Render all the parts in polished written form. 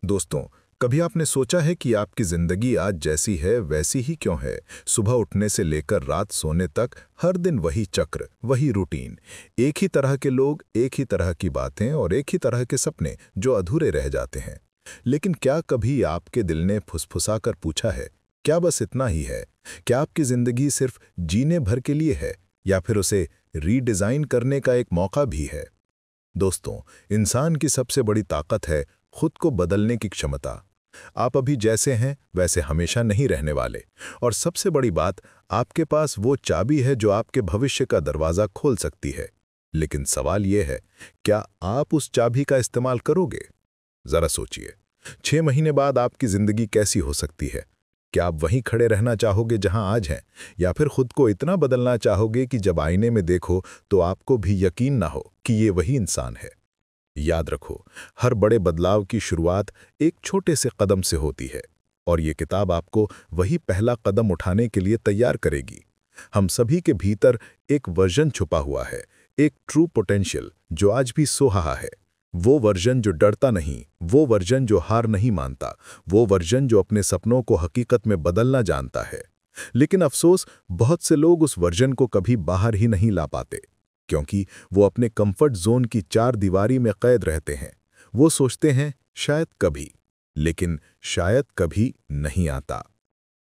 दोस्तों, कभी आपने सोचा है कि आपकी जिंदगी आज जैसी है वैसी ही क्यों है? सुबह उठने से लेकर रात सोने तक हर दिन वही चक्र, वही रूटीन। एक ही तरह के लोग, एक ही तरह की बातें और एक ही तरह के सपने जो अधूरे रह जाते हैं। लेकिन क्या कभी आपके दिल ने फुसफुसाकर पूछा है, क्या बस इतना ही है? क्या आपकी जिंदगी सिर्फ जीने भर के लिए है या फिर उसे रीडिजाइन करने का एक मौका भी है? दोस्तों, इंसान की सबसे बड़ी ताकत है खुद को बदलने की क्षमता। आप अभी जैसे हैं वैसे हमेशा नहीं रहने वाले। और सबसे बड़ी बात, आपके पास वो चाबी है जो आपके भविष्य का दरवाज़ा खोल सकती है। लेकिन सवाल यह है, क्या आप उस चाबी का इस्तेमाल करोगे? ज़रा सोचिए, 6 महीने बाद आपकी ज़िंदगी कैसी हो सकती है? क्या आप वहीं खड़े रहना चाहोगे जहां आज हैं, या फिर खुद को इतना बदलना चाहोगे कि जब आईने में देखो तो आपको भी यकीन ना हो कि ये वही इंसान है? याद रखो, हर बड़े बदलाव की शुरुआत एक छोटे से कदम से होती है, और ये किताब आपको वही पहला कदम उठाने के लिए तैयार करेगी। हम सभी के भीतर एक वर्जन छुपा हुआ है, एक ट्रू पोटेंशियल जो आज भी सो रहा है। वो वर्जन जो डरता नहीं, वो वर्जन जो हार नहीं मानता, वो वर्जन जो अपने सपनों को हकीकत में बदलना जानता है। लेकिन अफसोस, बहुत से लोग उस वर्जन को कभी बाहर ही नहीं ला पाते, क्योंकि वो अपने कंफर्ट जोन की चार दीवारी में कैद रहते हैं। वो सोचते हैं शायद कभी, लेकिन शायद कभी नहीं आता।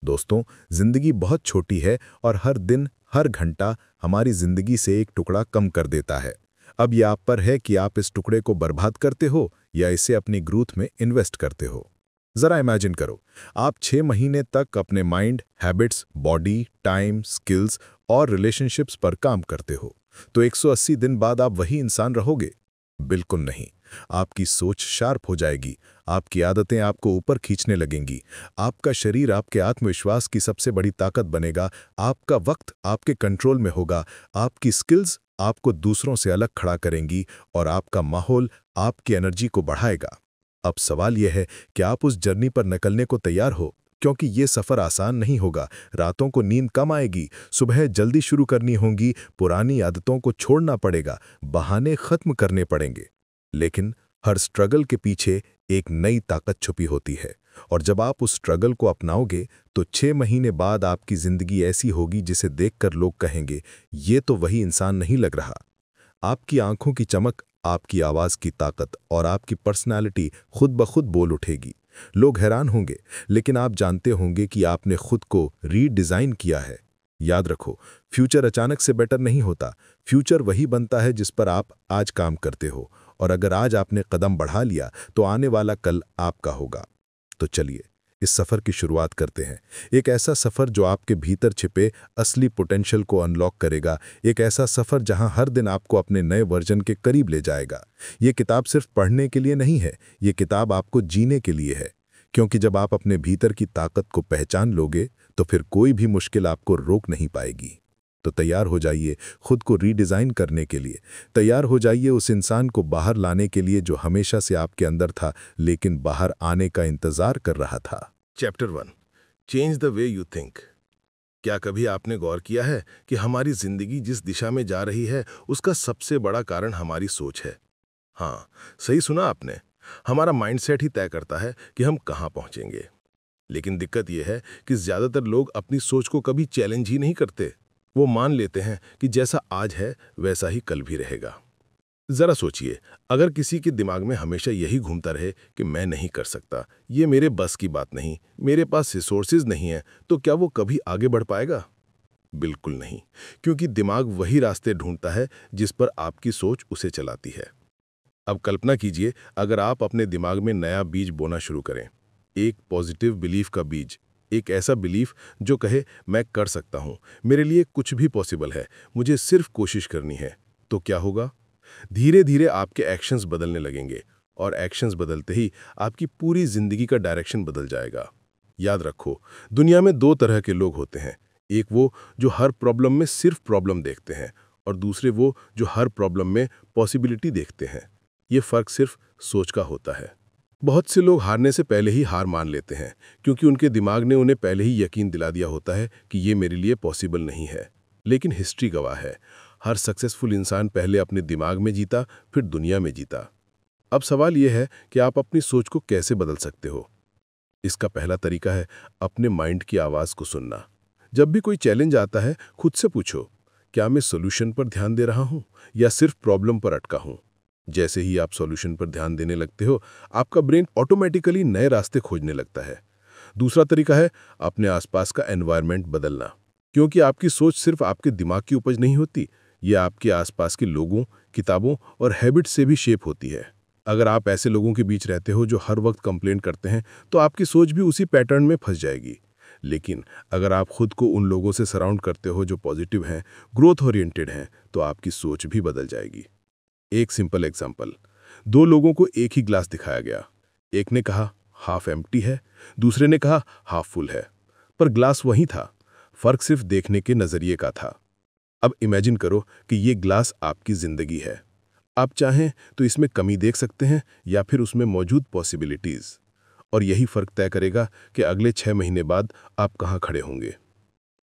दोस्तों, जिंदगी बहुत छोटी है और हर दिन, हर घंटा हमारी जिंदगी से एक टुकड़ा कम कर देता है। अब यह आप पर है कि आप इस टुकड़े को बर्बाद करते हो या इसे अपनी ग्रोथ में इन्वेस्ट करते हो। जरा इमेजिन करो, आप 6 महीने तक अपने mind, habits, body, time, skills और रिलेशनशिप्स पर काम करते हो, तो 180 दिन बाद आप वही इंसान रहोगे? बिल्कुल नहीं। आपकी सोच शार्प हो जाएगी, आपकी आदतें आपको ऊपर खींचने लगेंगी, आपका शरीर आपके आत्मविश्वास की सबसे बड़ी ताकत बनेगा, आपका वक्त आपके कंट्रोल में होगा, आपकी स्किल्स आपको दूसरों से अलग खड़ा करेंगी और आपका माहौल आपकी एनर्जी को बढ़ाएगा। अब सवाल यह है कि आप उस जर्नी पर निकलने को तैयार हो, क्योंकि ये सफ़र आसान नहीं होगा। रातों को नींद कम आएगी, सुबह जल्दी शुरू करनी होगी, पुरानी आदतों को छोड़ना पड़ेगा, बहाने खत्म करने पड़ेंगे। लेकिन हर स्ट्रगल के पीछे एक नई ताकत छुपी होती है, और जब आप उस स्ट्रगल को अपनाओगे तो 6 महीने बाद आपकी ज़िंदगी ऐसी होगी जिसे देखकर लोग कहेंगे, ये तो वही इंसान नहीं लग रहा। आपकी आंखों की चमक, आपकी आवाज़ की ताकत और आपकी पर्सनालिटी खुद ब खुद बोल उठेगी। लोग हैरान होंगे, लेकिन आप जानते होंगे कि आपने खुद को रीडिज़ाइन किया है। याद रखो, फ्यूचर अचानक से बेटर नहीं होता। फ्यूचर वही बनता है जिस पर आप आज काम करते हो, और अगर आज आपने कदम बढ़ा लिया तो आने वाला कल आपका होगा। तो चलिए, इस सफ़र की शुरुआत करते हैं। एक ऐसा सफ़र जो आपके भीतर छिपे असली पोटेंशियल को अनलॉक करेगा, एक ऐसा सफ़र जहां हर दिन आपको अपने नए वर्जन के करीब ले जाएगा। ये किताब सिर्फ पढ़ने के लिए नहीं है, ये किताब आपको जीने के लिए है। क्योंकि जब आप अपने भीतर की ताकत को पहचान लोगे तो फिर कोई भी मुश्किल आपको रोक नहीं पाएगी। तो तैयार हो जाइए खुद को रीडिज़ाइन करने के लिए। तैयार हो जाइए उस इंसान को बाहर लाने के लिए जो हमेशा से आपके अंदर था, लेकिन बाहर आने का इंतज़ार कर रहा था। Chapter 1, change the way you think. क्या कभी आपने गौर किया है कि हमारी जिंदगी जिस दिशा में जा रही है उसका सबसे बड़ा कारण हमारी सोच है? हाँ, सही सुना आपने। हमारा माइंडसेट ही तय करता है कि हम कहाँ पहुँचेंगे। लेकिन दिक्कत यह है कि ज़्यादातर लोग अपनी सोच को कभी चैलेंज ही नहीं करते। वो मान लेते हैं कि जैसा आज है वैसा ही कल भी रहेगा। जरा सोचिए, अगर किसी के दिमाग में हमेशा यही घूमता रहे कि मैं नहीं कर सकता, ये मेरे बस की बात नहीं, मेरे पास रिसोर्सेज नहीं है, तो क्या वो कभी आगे बढ़ पाएगा? बिल्कुल नहीं, क्योंकि दिमाग वही रास्ते ढूंढता है जिस पर आपकी सोच उसे चलाती है। अब कल्पना कीजिए, अगर आप अपने दिमाग में नया बीज बोना शुरू करें, एक पॉजिटिव बिलीफ का बीज, एक ऐसा बिलीफ जो कहे मैं कर सकता हूँ, मेरे लिए कुछ भी पॉसिबल है, मुझे सिर्फ कोशिश करनी है, तो क्या होगा? धीरे धीरे आपके एक्शंस बदलने लगेंगे, और एक्शंस बदलते ही आपकी पूरी जिंदगी का डायरेक्शन बदल जाएगा। याद रखो, दुनिया में दो तरह के लोग होते हैं। एक वो जो हर प्रॉब्लम में सिर्फ प्रॉब्लम देखते हैं, और दूसरे वो जो हर प्रॉब्लम में पॉसिबिलिटी देखते हैं। ये फर्क सिर्फ सोच का होता है। बहुत से लोग हारने से पहले ही हार मान लेते हैं, क्योंकि उनके दिमाग ने उन्हें पहले ही यकीन दिला दिया होता है कि ये मेरे लिए पॉसिबल नहीं है। लेकिन हिस्ट्री गवाह है, हर सक्सेसफुल इंसान पहले अपने दिमाग में जीता, फिर दुनिया में जीता। अब सवाल यह है कि आप अपनी सोच को कैसे बदल सकते हो। इसका पहला तरीका है अपने माइंड की आवाज़ को सुनना। जब भी कोई चैलेंज आता है, खुद से पूछो, क्या मैं सॉल्यूशन पर ध्यान दे रहा हूँ या सिर्फ प्रॉब्लम पर अटका हूँ। जैसे ही आप सॉल्यूशन पर ध्यान देने लगते हो, आपका ब्रेन ऑटोमेटिकली नए रास्ते खोजने लगता है। दूसरा तरीका है अपने आसपास का एनवायरनमेंट बदलना, क्योंकि आपकी सोच सिर्फ आपके दिमाग की उपज नहीं होती, ये आपके आसपास के लोगों, किताबों और हैबिट से भी शेप होती है। अगर आप ऐसे लोगों के बीच रहते हो जो हर वक्त कंप्लेंट करते हैं, तो आपकी सोच भी उसी पैटर्न में फंस जाएगी। लेकिन अगर आप खुद को उन लोगों से सराउंड करते हो जो पॉजिटिव हैं, ग्रोथ ओरिएंटेड हैं, तो आपकी सोच भी बदल जाएगी। एक सिंपल एग्जांपल, दो लोगों को एक ही ग्लास दिखाया गया। एक ने कहा हाफ एम्प्टी है, दूसरे ने कहा हाफ फुल है, पर ग्लास वही था, फर्क सिर्फ देखने के नजरिए का था। अब इमेजिन करो कि ये ग्लास आपकी जिंदगी है। आप चाहें तो इसमें कमी देख सकते हैं या फिर उसमें मौजूद पॉसिबिलिटीज, और यही फर्क तय करेगा कि अगले 6 महीने बाद आप कहाँ खड़े होंगे।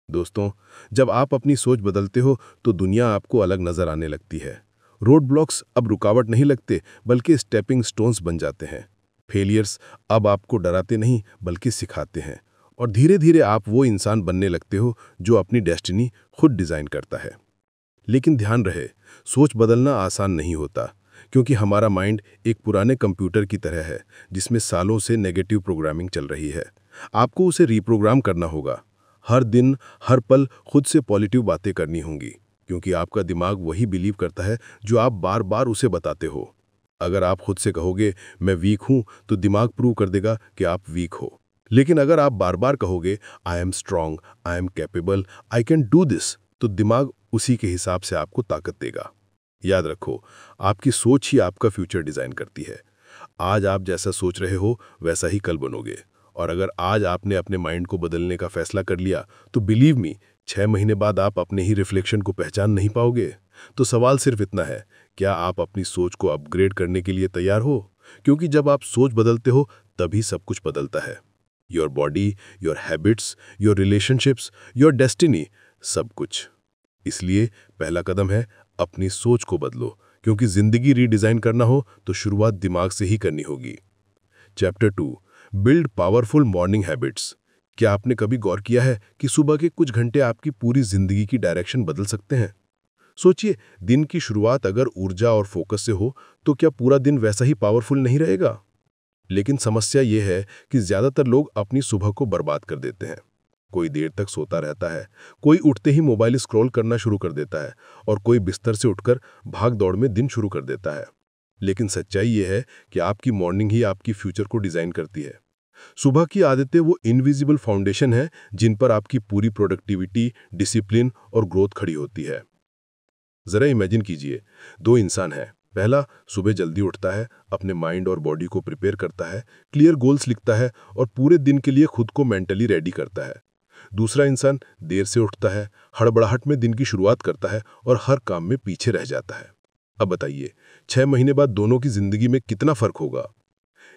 दोस्तों, जब आप अपनी सोच बदलते हो तो दुनिया आपको अलग नजर आने लगती है। रोड ब्लॉक्स अब रुकावट नहीं लगते, बल्कि स्टेपिंग स्टोन्स बन जाते हैं। फेलियर्स अब आपको डराते नहीं, बल्कि सिखाते हैं। और धीरे धीरे आप वो इंसान बनने लगते हो जो अपनी डेस्टिनी खुद डिजाइन करता है। लेकिन ध्यान रहे, सोच बदलना आसान नहीं होता, क्योंकि हमारा माइंड एक पुराने कंप्यूटर की तरह है जिसमें सालों से नेगेटिव प्रोग्रामिंग चल रही है। आपको उसे रीप्रोग्राम करना होगा। हर दिन, हर पल खुद से पॉजिटिव बातें करनी होंगी, क्योंकि आपका दिमाग वही बिलीव करता है जो आप बार बार उसे बताते हो। अगर आप खुद से कहोगे मैं वीक हूं, तो दिमाग प्रूव कर देगा कि आप वीक हो। लेकिन अगर आप बार बार कहोगे I am strong, I am capable, I can do this, तो दिमाग उसी के हिसाब से आपको ताकत देगा। याद रखो, आपकी सोच ही आपका फ्यूचर डिजाइन करती है। आज आप जैसा सोच रहे हो वैसा ही कल बनोगे। और अगर आज आपने अपने माइंड को बदलने का फैसला कर लिया, तो बिलीव मी, 6 महीने बाद आप अपने ही रिफ्लेक्शन को पहचान नहीं पाओगे। तो सवाल सिर्फ इतना है, क्या आप अपनी सोच को अपग्रेड करने के लिए तैयार हो? क्योंकि जब आप सोच बदलते हो, तभी सब कुछ बदलता है। Your body, your habits, your relationships, your destiny, सब कुछ। इसलिए पहला कदम है अपनी सोच को बदलो, क्योंकि जिंदगी रीडिजाइन करना हो तो शुरुआत दिमाग से ही करनी होगी। Chapter 2, build powerful morning habits. क्या आपने कभी गौर किया है कि सुबह के कुछ घंटे आपकी पूरी जिंदगी की डायरेक्शन बदल सकते हैं? सोचिए, दिन की शुरुआत अगर ऊर्जा और फोकस से हो, तो क्या पूरा दिन वैसा ही पावरफुल नहीं रहेगा? लेकिन समस्या यह है कि ज्यादातर लोग अपनी सुबह को बर्बाद कर देते हैं। कोई देर तक सोता रहता है, कोई उठते ही मोबाइल स्क्रॉल करना शुरू कर देता है, और कोई बिस्तर से उठकर भाग दौड़ में दिन शुरू कर देता है। लेकिन सच्चाई यह है कि आपकी मॉर्निंग ही आपकी फ्यूचर को डिजाइन करती है। सुबह की आदतें वो इनविजिबल फाउंडेशन है जिन पर आपकी पूरी प्रोडक्टिविटी, डिसिप्लिन और ग्रोथ खड़ी होती है। जरा इमेजिन कीजिए, दो इंसान हैं। पहला सुबह जल्दी उठता है, अपने माइंड और बॉडी को प्रिपेयर करता है, क्लियर गोल्स लिखता है और पूरे दिन के लिए खुद को मेंटली रेडी करता है। दूसरा इंसान देर से उठता है, हड़बड़ाहट में दिन की शुरुआत करता है और हर काम में पीछे रह जाता है। अब बताइए, 6 महीने बाद दोनों की जिंदगी में कितना फर्क होगा?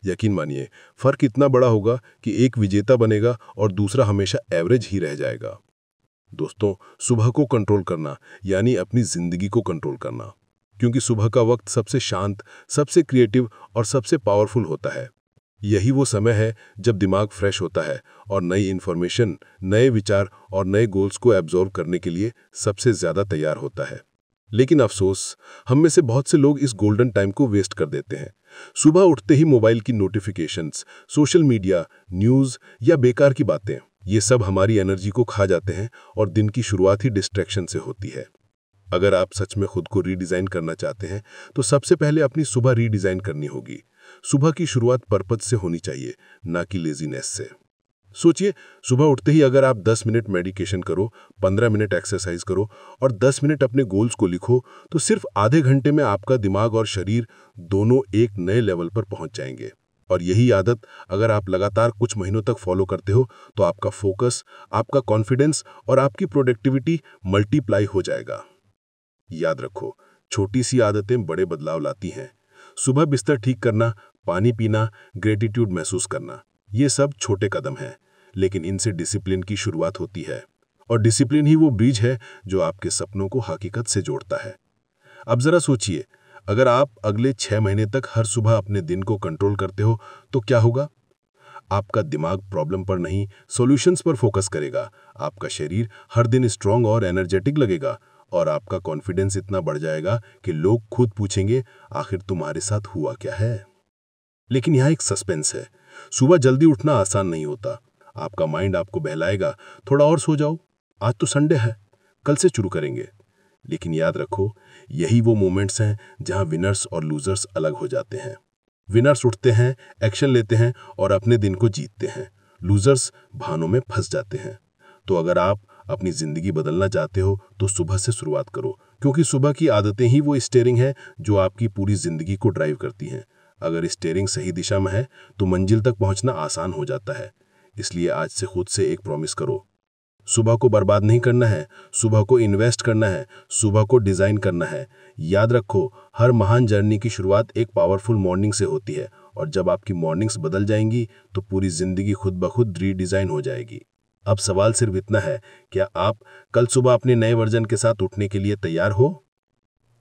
यकीन मानिए, फर्क इतना बड़ा होगा कि एक विजेता बनेगा और दूसरा हमेशा एवरेज ही रह जाएगा। दोस्तों, सुबह को कंट्रोल करना यानी अपनी जिंदगी को कंट्रोल करना, क्योंकि सुबह का वक्त सबसे शांत, सबसे क्रिएटिव और सबसे पावरफुल होता है। यही वो समय है जब दिमाग फ्रेश होता है और नई इंफॉर्मेशन, नए विचार और नए गोल्स को एब्जॉर्व करने के लिए सबसे ज्यादा तैयार होता है। लेकिन अफसोस, हम में से बहुत से लोग इस गोल्डन टाइम को वेस्ट कर देते हैं। सुबह उठते ही मोबाइल की नोटिफिकेशंस, सोशल मीडिया, न्यूज़ या बेकार की बातें, ये सब हमारी एनर्जी को खा जाते हैं और दिन की शुरुआत ही डिस्ट्रैक्शन से होती है। अगर आप सच में खुद को रीडिज़ाइन करना चाहते हैं, तो सबसे पहले अपनी सुबह रीडिज़ाइन करनी होगी। सुबह की शुरुआत पर्पज से होनी चाहिए, ना कि लेजीनेस से। सोचिए, सुबह उठते ही अगर आप 10 मिनट मेडिटेशन करो, 15 मिनट एक्सरसाइज करो और 10 मिनट अपने गोल्स को लिखो, तो सिर्फ आधे घंटे में आपका दिमाग और शरीर दोनों एक नए लेवल पर पहुंच जाएंगे। और यही आदत अगर आप लगातार कुछ महीनों तक फॉलो करते हो, तो आपका फोकस, आपका कॉन्फिडेंस और आपकी प्रोडक्टिविटी मल्टीप्लाई हो जाएगा। याद रखो, छोटी सी आदतें बड़े बदलाव लाती हैं। सुबह बिस्तर ठीक करना, पानी पीना, ग्रेटिट्यूड महसूस करना, ये सब छोटे कदम हैं, लेकिन इनसे डिसिप्लिन की शुरुआत होती है। और डिसिप्लिन ही वो ब्रिज है जो आपके सपनों को हकीकत से जोड़ता है। अब जरा सोचिए, अगर आप अगले 6 महीने तक हर सुबह अपने दिन को कंट्रोल करते हो तो क्या होगा? आपका दिमाग प्रॉब्लम पर नहीं, सॉल्यूशंस पर फोकस करेगा। आपका शरीर हर दिन स्ट्रांग और एनर्जेटिक लगेगा और आपका कॉन्फिडेंस इतना बढ़ जाएगा कि लोग खुद पूछेंगे, आखिर तुम्हारे साथ हुआ क्या है? लेकिन यहाँ एक सस्पेंस है। सुबह जल्दी उठना आसान नहीं होता। आपका माइंड आपको बहलाएगा, थोड़ा और सो जाओ, आज तो संडे है, कल से शुरू करेंगे। लेकिन याद रखो, यही वो मोमेंट्स हैं जहां विनर्स और लूजर्स अलग हो जाते हैं। विनर्स उठते हैं, एक्शन लेते हैं और अपने दिन को जीतते हैं। लूजर्स बहानों में फंस जाते हैं। तो अगर आप अपनी जिंदगी बदलना चाहते हो तो सुबह से शुरुआत करो, क्योंकि सुबह की आदतें ही वो स्टीयरिंग है जो आपकी पूरी जिंदगी को ड्राइव करती हैं। अगर स्टीयरिंग सही दिशा में है तो मंजिल तक पहुंचना आसान हो जाता है। इसलिए आज से खुद से एक प्रॉमिस करो, सुबह को बर्बाद नहीं करना है, सुबह को इन्वेस्ट करना है, सुबह को डिजाइन करना है। याद रखो, हर महान जर्नी की शुरुआत एक पावरफुल मॉर्निंग से होती है और जब आपकी मॉर्निंग्स बदल जाएंगी तो पूरी जिंदगी खुद ब खुद रीडिजाइन हो जाएगी। अब सवाल सिर्फ इतना है, क्या आप कल सुबह अपने नए वर्जन के साथ उठने के लिए तैयार हो?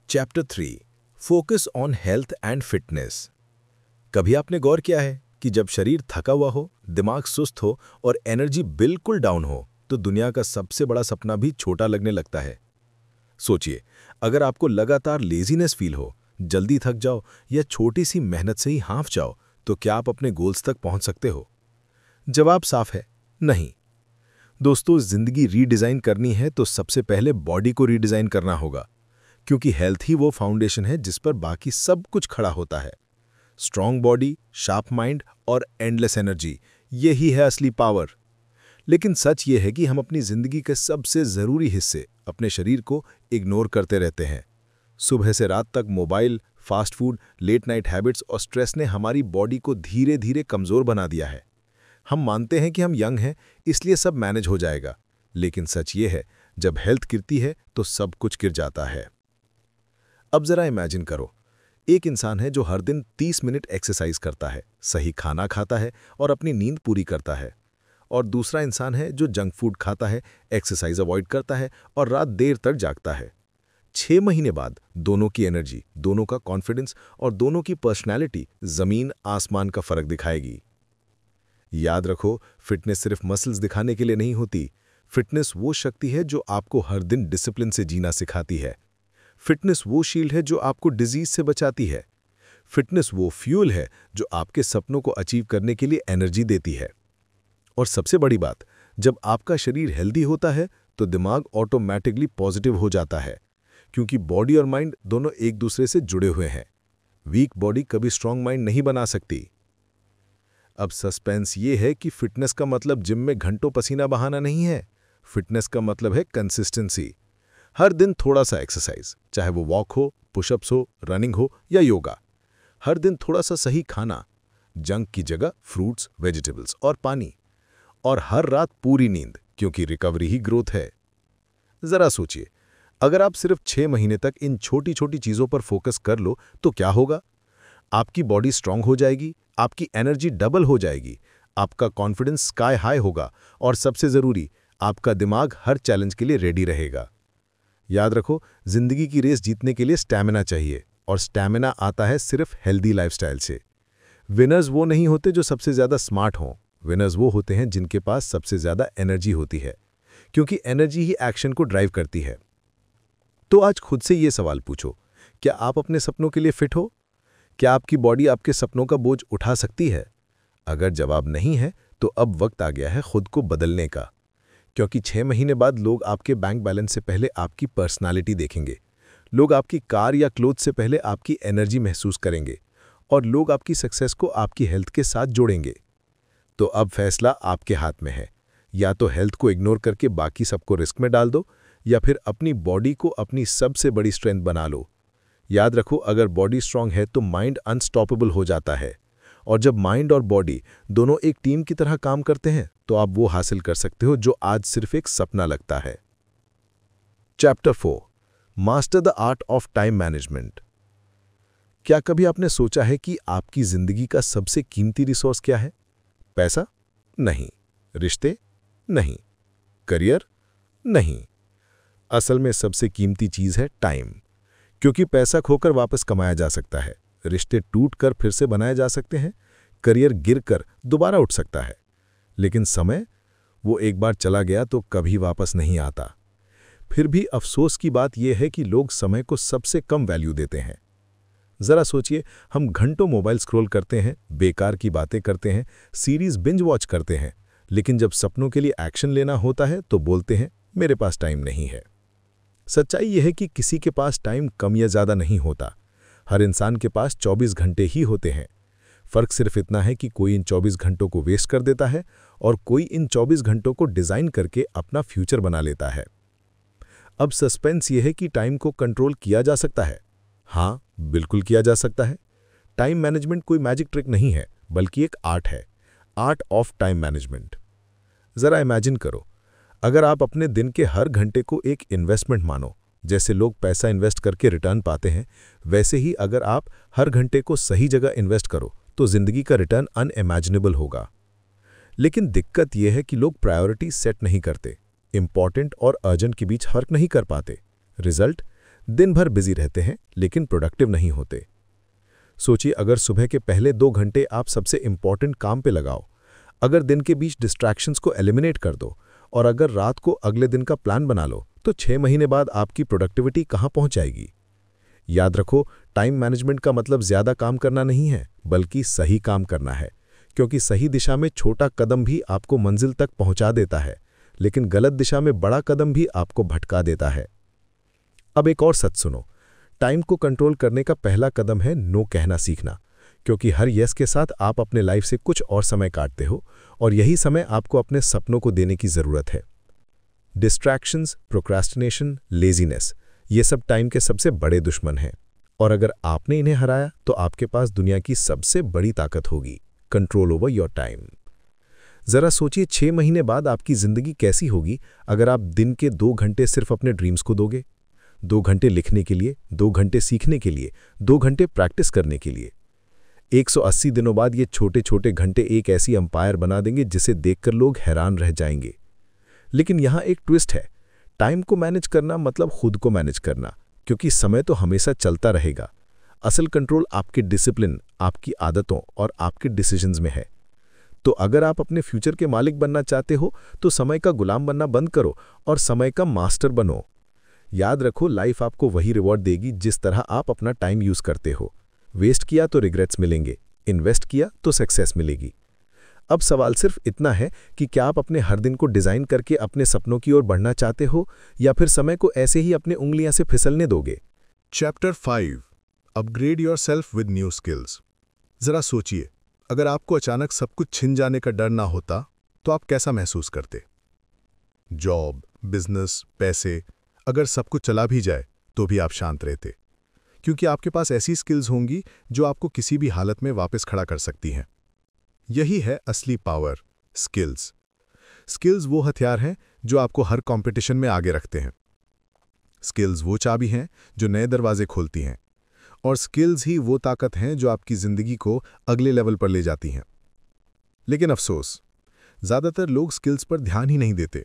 Chapter 3 focus on health and fitness. कभी आपने गौर किया है कि जब शरीर थका हुआ हो, दिमाग सुस्त हो और एनर्जी बिल्कुल डाउन हो तो दुनिया का सबसे बड़ा सपना भी छोटा लगने लगता है। सोचिए, अगर आपको लगातार लेजीनेस फील हो, जल्दी थक जाओ या छोटी सी मेहनत से ही हाफ जाओ, तो क्या आप अपने गोल्स तक पहुंच सकते हो? जवाब साफ है, नहीं। दोस्तों, जिंदगी रीडिजाइन करनी है तो सबसे पहले बॉडी को रीडिजाइन करना होगा, क्योंकि हेल्थ ही वो फाउंडेशन है जिस पर बाकी सब कुछ खड़ा होता है। स्ट्रांग बॉडी, शार्प माइंड और एंडलेस एनर्जी, यही है असली पावर। लेकिन सच ये है कि हम अपनी जिंदगी के सबसे जरूरी हिस्से, अपने शरीर को इग्नोर करते रहते हैं। सुबह से रात तक mobile, fast food, late night habits और स्ट्रेस ने हमारी बॉडी को धीरे धीरे कमजोर बना दिया है। हम मानते हैं कि हम यंग हैं, इसलिए सब मैनेज हो जाएगा। लेकिन सच ये है, जब हेल्थ गिरती है तो सब कुछ गिर जाता है। अब जरा इमेजिन करो, एक इंसान है जो हर दिन 30 मिनट एक्सरसाइज करता है, सही खाना खाता है और अपनी नींद पूरी करता है। और दूसरा इंसान है जो जंक फूड खाता है, एक्सरसाइज अवॉइड करता है और रात देर तक जागता है। 6 महीने बाद दोनों की एनर्जी, दोनों का कॉन्फिडेंस और दोनों की पर्सनैलिटी जमीन आसमान का फर्क दिखाएगी। याद रखो, फिटनेस सिर्फ मसल्स दिखाने के लिए नहीं होती। फिटनेस वो शक्ति है जो आपको हर दिन डिसिप्लिन से जीना सिखाती है। फिटनेस वो शील्ड है जो आपको डिजीज से बचाती है। फिटनेस वो फ्यूल है जो आपके सपनों को अचीव करने के लिए एनर्जी देती है। और सबसे बड़ी बात, जब आपका शरीर हेल्दी होता है तो दिमाग ऑटोमेटिकली पॉजिटिव हो जाता है, क्योंकि बॉडी और माइंड दोनों एक दूसरे से जुड़े हुए हैं। वीक बॉडी कभी स्ट्रांग माइंड नहीं बना सकती। अब सस्पेंस ये है कि फिटनेस का मतलब जिम में घंटों पसीना बहाना नहीं है। फिटनेस का मतलब है कंसिस्टेंसी। हर दिन थोड़ा सा एक्सरसाइज, चाहे वो वॉक हो, पुशअप्स हो, रनिंग हो या योगा। हर दिन थोड़ा सा सही खाना, जंक की जगह फ्रूट्स, वेजिटेबल्स और पानी। और हर रात पूरी नींद, क्योंकि रिकवरी ही ग्रोथ है। जरा सोचिए, अगर आप सिर्फ 6 महीने तक इन छोटी छोटी चीजों पर फोकस कर लो तो क्या होगा? आपकी बॉडी स्ट्रांग हो जाएगी, आपकी एनर्जी डबल हो जाएगी, आपका कॉन्फिडेंस स्काई हाई होगा और सबसे जरूरी, आपका दिमाग हर चैलेंज के लिए रेडी रहेगा। याद रखो, जिंदगी की रेस जीतने के लिए स्टैमिना चाहिए और स्टैमिना आता है सिर्फ हेल्दी लाइफस्टाइल से। विनर्स वो नहीं होते जो सबसे ज्यादा स्मार्ट हों, विनर्स वो होते हैं जिनके पास सबसे ज्यादा एनर्जी होती है, क्योंकि एनर्जी ही एक्शन को ड्राइव करती है। तो आज खुद से ये सवाल पूछो, क्या आप अपने सपनों के लिए फिट हो? क्या आपकी बॉडी आपके सपनों का बोझ उठा सकती है? अगर जवाब नहीं है तो अब वक्त आ गया है खुद को बदलने का, क्योंकि 6 महीने बाद लोग आपके बैंक बैलेंस से पहले आपकी पर्सनालिटी देखेंगे। लोग आपकी कार या क्लोथ से पहले आपकी एनर्जी महसूस करेंगे और लोग आपकी सक्सेस को आपकी हेल्थ के साथ जोड़ेंगे। तो अब फैसला आपके हाथ में है, या तो हेल्थ को इग्नोर करके बाकी सबको रिस्क में डाल दो, या फिर अपनी बॉडी को अपनी सबसे बड़ी स्ट्रेंथ बना लो। याद रखो, अगर बॉडी स्ट्रांग है तो माइंड अनस्टॉपेबल हो जाता है, और जब माइंड और बॉडी दोनों एक टीम की तरह काम करते हैं तो आप वो हासिल कर सकते हो जो आज सिर्फ एक सपना लगता है। Chapter 4 master the art of time management. क्या कभी आपने सोचा है कि आपकी जिंदगी का सबसे कीमती रिसोर्स क्या है? पैसा? नहीं। रिश्ते? नहीं। करियर? नहीं। असल में सबसे कीमती चीज है टाइम, क्योंकि पैसा खोकर वापस कमाया जा सकता है, रिश्ते टूटकर फिर से बनाए जा सकते हैं, करियर गिरकर दोबारा उठ सकता है, लेकिन समय, वो एक बार चला गया तो कभी वापस नहीं आता। फिर भी अफसोस की बात यह है कि लोग समय को सबसे कम वैल्यू देते हैं। जरा सोचिए, हम घंटों मोबाइल स्क्रॉल करते हैं, बेकार की बातें करते हैं, सीरीज बिंज वॉच करते हैं, लेकिन जब सपनों के लिए एक्शन लेना होता है तो बोलते हैं मेरे पास टाइम नहीं है। सच्चाई यह है कि किसी के पास टाइम कम या ज़्यादा नहीं होता। हर इंसान के पास 24 घंटे ही होते हैं। फर्क सिर्फ इतना है कि कोई इन 24 घंटों को वेस्ट कर देता है और कोई इन 24 घंटों को डिज़ाइन करके अपना फ्यूचर बना लेता है। अब सस्पेंस यह है कि टाइम को कंट्रोल किया जा सकता है। हाँ, बिल्कुल किया जा सकता है। टाइम मैनेजमेंट कोई मैजिक ट्रिक नहीं है, बल्कि एक आर्ट है, आर्ट ऑफ टाइम मैनेजमेंट। ज़रा इमेजिन करो, अगर आप अपने दिन के हर घंटे को एक इन्वेस्टमेंट मानो, जैसे लोग पैसा इन्वेस्ट करके रिटर्न पाते हैं, वैसे ही अगर आप हर घंटे को सही जगह इन्वेस्ट करो तो ज़िंदगी का रिटर्न अनइमेजिनेबल होगा। लेकिन दिक्कत यह है कि लोग प्रायोरिटी सेट नहीं करते, इंपॉर्टेंट और अर्जेंट के बीच फर्क नहीं कर पाते। रिजल्ट, दिन भर बिजी रहते हैं लेकिन प्रोडक्टिव नहीं होते। सोचिए, अगर सुबह के पहले 2 घंटे आप सबसे इंपॉर्टेंट काम पे लगाओ, अगर दिन के बीच डिस्ट्रैक्शंस को एलिमिनेट कर दो और अगर रात को अगले दिन का प्लान बना लो, तो 6 महीने बाद आपकी प्रोडक्टिविटी कहाँ पहुँच जाएगी। याद रखो, टाइम मैनेजमेंट का मतलब ज़्यादा काम करना नहीं है, बल्कि सही काम करना है, क्योंकि सही दिशा में छोटा कदम भी आपको मंजिल तक पहुंचा देता है, लेकिन गलत दिशा में बड़ा कदम भी आपको भटका देता है। अब एक और सच सुनो, टाइम को कंट्रोल करने का पहला कदम है नो कहना सीखना, क्योंकि हर यस के साथ आप अपने लाइफ से कुछ और समय काटते हो और यही समय आपको अपने सपनों को देने की ज़रूरत है। डिस्ट्रैक्शंस, प्रोक्रास्टिनेशन, लेजीनेस, ये सब टाइम के सबसे बड़े दुश्मन हैं, और अगर आपने इन्हें हराया तो आपके पास दुनिया की सबसे बड़ी ताकत होगी, कंट्रोल ओवर योर टाइम। जरा सोचिए, 6 महीने बाद आपकी जिंदगी कैसी होगी अगर आप दिन के 2 घंटे सिर्फ अपने ड्रीम्स को दोगे, 2 घंटे लिखने के लिए, 2 घंटे सीखने के लिए, 2 घंटे प्रैक्टिस करने के लिए। 180 दिनों बाद ये छोटे छोटे घंटे एक ऐसी अंपायर बना देंगे जिसे देखकर लोग हैरान रह जाएंगे। लेकिन यहाँ एक ट्विस्ट है, टाइम को मैनेज करना मतलब खुद को मैनेज करना, क्योंकि समय तो हमेशा चलता रहेगा। असल कंट्रोल आपके डिसिप्लिन, आपकी आदतों और आपके डिसीजंस में है। तो अगर आप अपने फ्यूचर के मालिक बनना चाहते हो तो समय का गुलाम बनना बंद करो और समय का मास्टर बनो। याद रखो, लाइफ आपको वही रिवॉर्ड देगी जिस तरह आप अपना टाइम यूज करते हो। वेस्ट किया तो रिग्रेट्स मिलेंगे, इन्वेस्ट किया तो सक्सेस मिलेगी। अब सवाल सिर्फ इतना है कि क्या आप अपने हर दिन को डिजाइन करके अपने सपनों की ओर बढ़ना चाहते हो या फिर समय को ऐसे ही अपने उंगलियां से फिसलने दोगे। Chapter 5, upgrade yourself with new skills. जरा सोचिए, अगर आपको अचानक सब कुछ छिन जाने का डर ना होता तो आप कैसा महसूस करते। जॉब, बिजनेस, पैसे, अगर सब कुछ चला भी जाए तो भी आप शांत रहते, क्योंकि आपके पास ऐसी स्किल्स होंगी जो आपको किसी भी हालत में वापस खड़ा कर सकती हैं। यही है असली पावर, स्किल्स। स्किल्स वो हथियार हैं जो आपको हर कंपटीशन में आगे रखते हैं। स्किल्स वो चाबी हैं जो नए दरवाजे खोलती हैं, और स्किल्स ही वो ताकत हैं जो आपकी ज़िंदगी को अगले लेवल पर ले जाती हैं। लेकिन अफसोस, ज़्यादातर लोग स्किल्स पर ध्यान ही नहीं देते।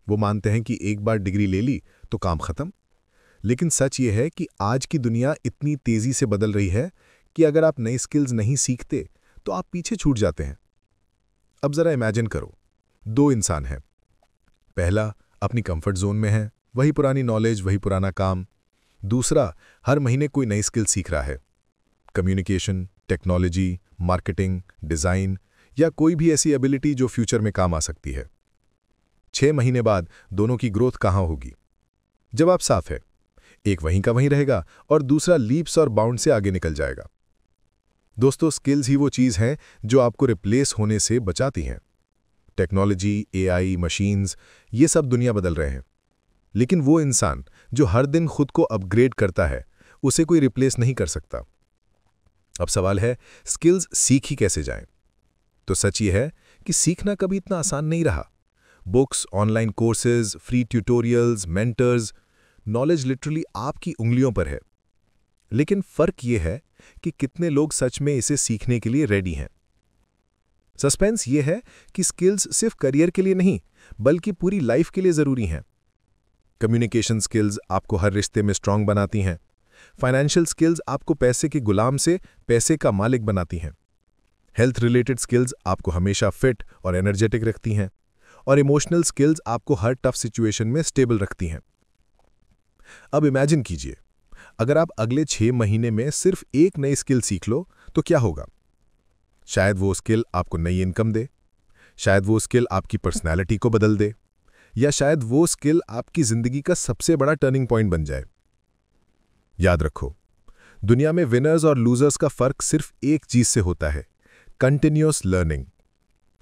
वो मानते हैं कि एक बार डिग्री ले ली तो काम खत्म। लेकिन सच ये है कि आज की दुनिया इतनी तेज़ी से बदल रही है कि अगर आप नई स्किल्स नहीं सीखते तो आप पीछे छूट जाते हैं। अब ज़रा इमेजिन करो, 2 इंसान हैं। पहला अपनी कंफर्ट जोन में है, वही पुरानी नॉलेज, वही पुराना काम। दूसरा हर महीने कोई नई स्किल सीख रहा है, कम्युनिकेशन, टेक्नोलॉजी, मार्केटिंग, डिज़ाइन या कोई भी ऐसी एबिलिटी जो फ्यूचर में काम आ सकती है। 6 महीने बाद दोनों की ग्रोथ कहाँ होगी? जवाब साफ है, एक वहीं का वहीं रहेगा और दूसरा लीप्स और बाउंड से आगे निकल जाएगा। दोस्तों, स्किल्स ही वो चीज़ हैं जो आपको रिप्लेस होने से बचाती हैं। टेक्नोलॉजी, एआई, मशीन्स, ये सब दुनिया बदल रहे हैं, लेकिन वो इंसान जो हर दिन खुद को अपग्रेड करता है, उसे कोई रिप्लेस नहीं कर सकता। अब सवाल है, स्किल्स सीख ही कैसे जाएं? तो सच ये है कि सीखना कभी इतना आसान नहीं रहा। Books, online courses, free tutorials, mentors, knowledge literally आपकी उंगलियों पर है। लेकिन फर्क ये है कि कितने लोग सच में इसे सीखने के लिए रेडी हैं। सस्पेंस ये है कि स्किल्स सिर्फ करियर के लिए नहीं, बल्कि पूरी लाइफ के लिए जरूरी हैं। कम्युनिकेशन स्किल्स आपको हर रिश्ते में स्ट्रांग बनाती हैं। फाइनेंशियल स्किल्स आपको पैसे के गुलाम से पैसे का मालिक बनाती हैं। हेल्थ रिलेटेड स्किल्स आपको हमेशा फिट और एनर्जेटिक रखती हैं। और इमोशनल स्किल्स आपको हर टफ सिचुएशन में स्टेबल रखती हैं। अब इमेजिन कीजिए, अगर आप अगले 6 महीने में सिर्फ एक नई स्किल सीख लो तो क्या होगा? शायद वो स्किल आपको नई इनकम दे, शायद वो स्किल आपकी पर्सनैलिटी को बदल दे, या शायद वो स्किल आपकी जिंदगी का सबसे बड़ा टर्निंग पॉइंट बन जाए। याद रखो, दुनिया में विनर्स और लूजर्स का फर्क सिर्फ एक चीज से होता है, कंटिन्यूअस लर्निंग।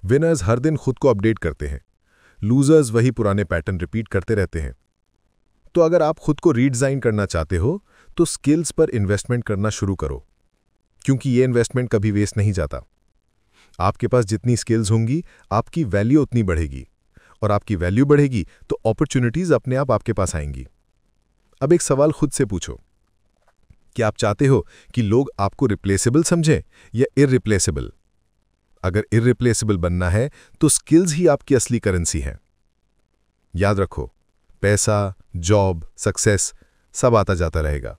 विनर्स हर दिन खुद को अपडेट करते हैं, लूजर्स वही पुराने पैटर्न रिपीट करते रहते हैं। तो अगर आप खुद को रीडिजाइन करना चाहते हो तो स्किल्स पर इन्वेस्टमेंट करना शुरू करो, क्योंकि ये इन्वेस्टमेंट कभी वेस्ट नहीं जाता। आपके पास जितनी स्किल्स होंगी आपकी वैल्यू उतनी बढ़ेगी, और आपकी वैल्यू बढ़ेगी तो अपॉर्चुनिटीज अपने आप आपके पास आएंगी। अब एक सवाल खुद से पूछो, क्या आप चाहते हो कि लोग आपको रिप्लेसेबल समझें या इररिप्लेसेबल? अगर इररिप्लेसेबल बनना है तो स्किल्स ही आपकी असली करेंसी है। याद रखो, पैसा, जॉब, सक्सेस सब आता जाता रहेगा,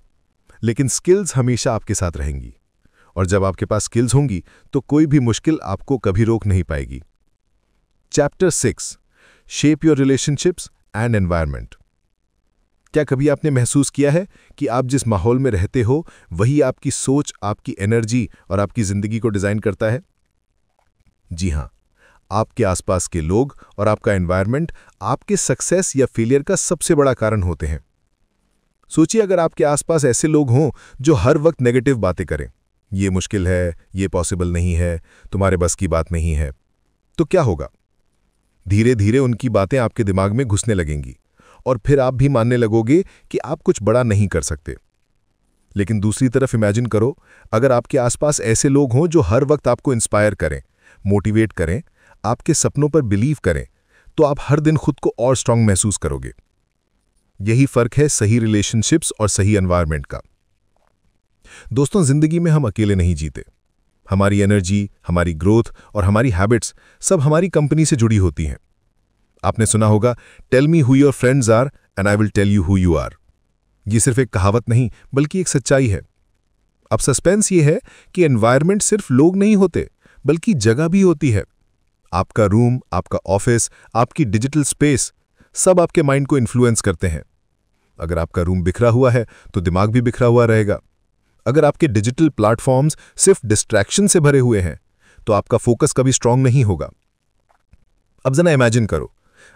लेकिन स्किल्स हमेशा आपके साथ रहेंगी। और जब आपके पास स्किल्स होंगी तो कोई भी मुश्किल आपको कभी रोक नहीं पाएगी। Chapter 6, shape your relationships and environment. क्या कभी आपने महसूस किया है कि आप जिस माहौल में रहते हो वही आपकी सोच, आपकी एनर्जी और आपकी जिंदगी को डिजाइन करता है? जी हां, आपके आसपास के लोग और आपका एनवायरनमेंट आपके सक्सेस या फेलियर का सबसे बड़ा कारण होते हैं। सोचिए, अगर आपके आसपास ऐसे लोग हों जो हर वक्त नेगेटिव बातें करें, ये मुश्किल है, ये पॉसिबल नहीं है, तुम्हारे बस की बात नहीं है, तो क्या होगा? धीरे धीरे उनकी बातें आपके दिमाग में घुसने लगेंगी और फिर आप भी मानने लगोगे कि आप कुछ बड़ा नहीं कर सकते। लेकिन दूसरी तरफ इमेजिन करो, अगर आपके आसपास ऐसे लोग हों जो हर वक्त आपको इंस्पायर करें, मोटिवेट करें, आपके सपनों पर बिलीव करें, तो आप हर दिन खुद को और स्ट्रांग महसूस करोगे। यही फर्क है सही रिलेशनशिप्स और सही एनवायरनमेंट का। दोस्तों, जिंदगी में हम अकेले नहीं जीते। हमारी एनर्जी, हमारी ग्रोथ और हमारी हैबिट्स सब हमारी कंपनी से जुड़ी होती हैं। आपने सुना होगा, tell me who your friends are and I will tell you who you are. ये सिर्फ एक कहावत नहीं बल्कि एक सच्चाई है। अब सस्पेंस ये है कि एनवायरनमेंट सिर्फ लोग नहीं होते बल्कि जगह भी होती है। आपका रूम, आपका ऑफिस, आपकी डिजिटल स्पेस सब आपके माइंड को इन्फ्लुएंस करते हैं। अगर आपका रूम बिखरा हुआ है तो दिमाग भी बिखरा हुआ रहेगा। अगर आपके डिजिटल प्लेटफॉर्म्स सिर्फ डिस्ट्रैक्शन से भरे हुए हैं तो आपका फोकस कभी स्ट्रांग नहीं होगा। अब जरा इमेजिन करो,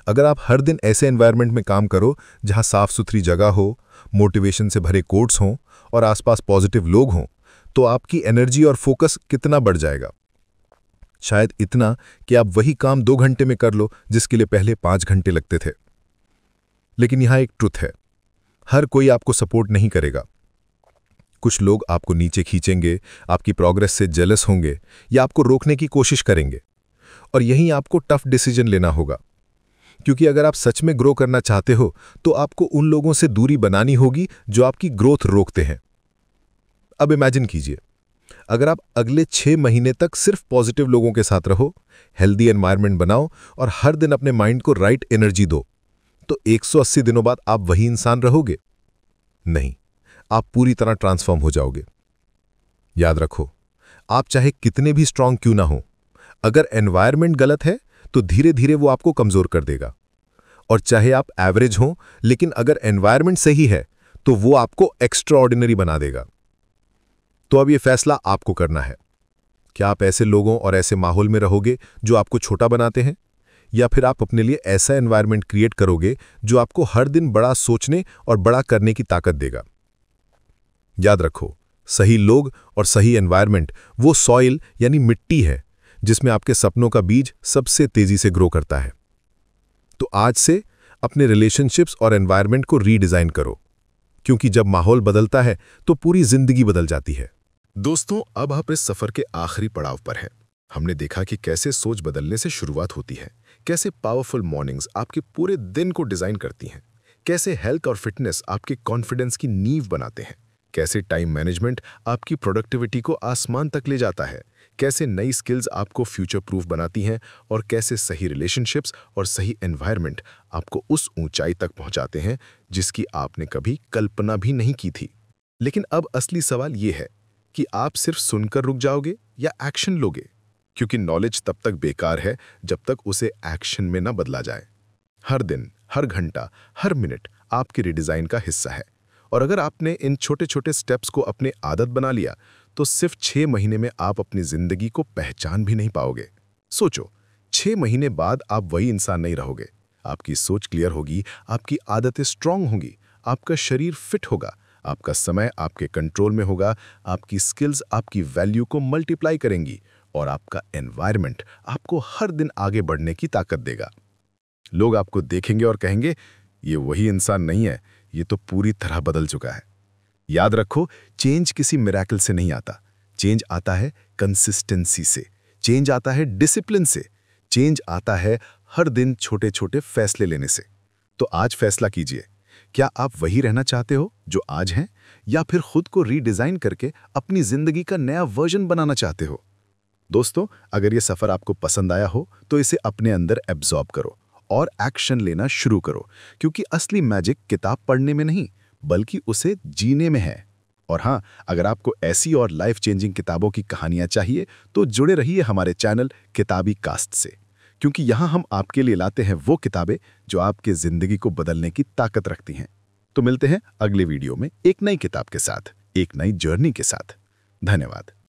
अगर आप हर दिन ऐसे एनवायरनमेंट में काम करो जहां साफ सुथरी जगह हो, मोटिवेशन से भरे कोट्स हों और आसपास पॉजिटिव लोग हों, तो आपकी एनर्जी और फोकस कितना बढ़ जाएगा। शायद इतना कि आप वही काम 2 घंटे में कर लो जिसके लिए पहले 5 घंटे लगते थे। लेकिन यहां एक ट्रुथ है, हर कोई आपको सपोर्ट नहीं करेगा। कुछ लोग आपको नीचे खींचेंगे, आपकी प्रोग्रेस से जेलस होंगे या आपको रोकने की कोशिश करेंगे। और यहीं आपको टफ डिसीजन लेना होगा, क्योंकि अगर आप सच में ग्रो करना चाहते हो तो आपको उन लोगों से दूरी बनानी होगी जो आपकी ग्रोथ रोकते हैं। अब इमेजिन कीजिए, अगर आप अगले 6 महीने तक सिर्फ पॉजिटिव लोगों के साथ रहो, हेल्दी एनवायरनमेंट बनाओ और हर दिन अपने माइंड को राइट एनर्जी दो, तो 180 दिनों बाद आप वही इंसान रहोगे? नहीं, आप पूरी तरह ट्रांसफॉर्म हो जाओगे। याद रखो, आप चाहे कितने भी स्ट्रांग क्यों ना हो, अगर एनवायरनमेंट गलत है तो धीरे धीरे वो आपको कमजोर कर देगा। और चाहे आप एवरेज हो, लेकिन अगर एनवायरनमेंट सही है तो वो आपको एक्स्ट्राऑर्डिनरी बना देगा। तो अब ये फैसला आपको करना है। क्या आप ऐसे लोगों और ऐसे माहौल में रहोगे जो आपको छोटा बनाते हैं, या फिर आप अपने लिए ऐसा एनवायरनमेंट क्रिएट करोगे जो आपको हर दिन बड़ा सोचने और बड़ा करने की ताकत देगा? याद रखो, सही लोग और सही एनवायरनमेंट वो सॉइल यानी मिट्टी है जिसमें आपके सपनों का बीज सबसे तेजी से ग्रो करता है। तो आज से अपने रिलेशनशिप्स और एनवायरनमेंट को रीडिजाइन करो, क्योंकि जब माहौल बदलता है तो पूरी जिंदगी बदल जाती है। दोस्तों, अब आप इस सफर के आखिरी पड़ाव पर हैं। हमने देखा कि कैसे सोच बदलने से शुरुआत होती है, कैसे पावरफुल मॉर्निंग्स आपके पूरे दिन को डिजाइन करती हैं, कैसे हेल्थ और फिटनेस आपके कॉन्फिडेंस की नींव बनाते हैं, कैसे टाइम मैनेजमेंट आपकी प्रोडक्टिविटी को आसमान तक ले जाता है, कैसे नई स्किल्स आपको फ्यूचर प्रूफ बनाती हैं और कैसे सही रिलेशनशिप्स और सही एनवायरनमेंट आपको उस ऊंचाई तक पहुंचाते हैं जिसकी आपने कभी कल्पना भी नहीं की थी। लेकिन अब असली सवाल ये है कि आप सिर्फ सुनकर रुक जाओगे या एक्शन लोगे, क्योंकि नॉलेज तब तक बेकार है जब तक उसे एक्शन में न बदला जाए। हर दिन, हर घंटा, हर मिनट आपके रिडिज़ाइन का हिस्सा है, और अगर आपने इन छोटे छोटे स्टेप्स को अपनी आदत बना लिया तो सिर्फ 6 महीने में आप अपनी जिंदगी को पहचान भी नहीं पाओगे। सोचो, 6 महीने बाद आप वही इंसान नहीं रहोगे। आपकी सोच क्लियर होगी, आपकी आदतें स्ट्रांग होंगी, आपका शरीर फिट होगा, आपका समय आपके कंट्रोल में होगा, आपकी स्किल्स आपकी वैल्यू को मल्टीप्लाई करेंगी, और आपका एनवायरनमेंट आपको हर दिन आगे बढ़ने की ताकत देगा। लोग आपको देखेंगे और कहेंगे, ये वही इंसान नहीं है, ये तो पूरी तरह बदल चुका है। याद रखो, चेंज किसी मिरेकल से नहीं आता। चेंज आता है कंसिस्टेंसी से, चेंज आता है डिसिप्लिन से, चेंज आता है हर दिन छोटे छोटे फैसले लेने से। तो आज फैसला कीजिए, क्या आप वही रहना चाहते हो जो आज हैं, या फिर खुद को रीडिजाइन करके अपनी जिंदगी का नया वर्जन बनाना चाहते हो? दोस्तों, अगर ये सफर आपको पसंद आया हो तो इसे अपने अंदर एब्जॉर्ब करो और एक्शन लेना शुरू करो, क्योंकि असली मैजिक किताब पढ़ने में नहीं बल्कि उसे जीने में है। और हाँ, अगर आपको ऐसी और लाइफ चेंजिंग किताबों की कहानियां चाहिए तो जुड़े रहिए हमारे चैनल किताबी कास्ट से, क्योंकि यहाँ हम आपके लिए लाते हैं वो किताबें जो आपके जिंदगी को बदलने की ताकत रखती हैं। तो मिलते हैं अगले वीडियो में एक नई किताब के साथ, एक नई जर्नी के साथ। धन्यवाद।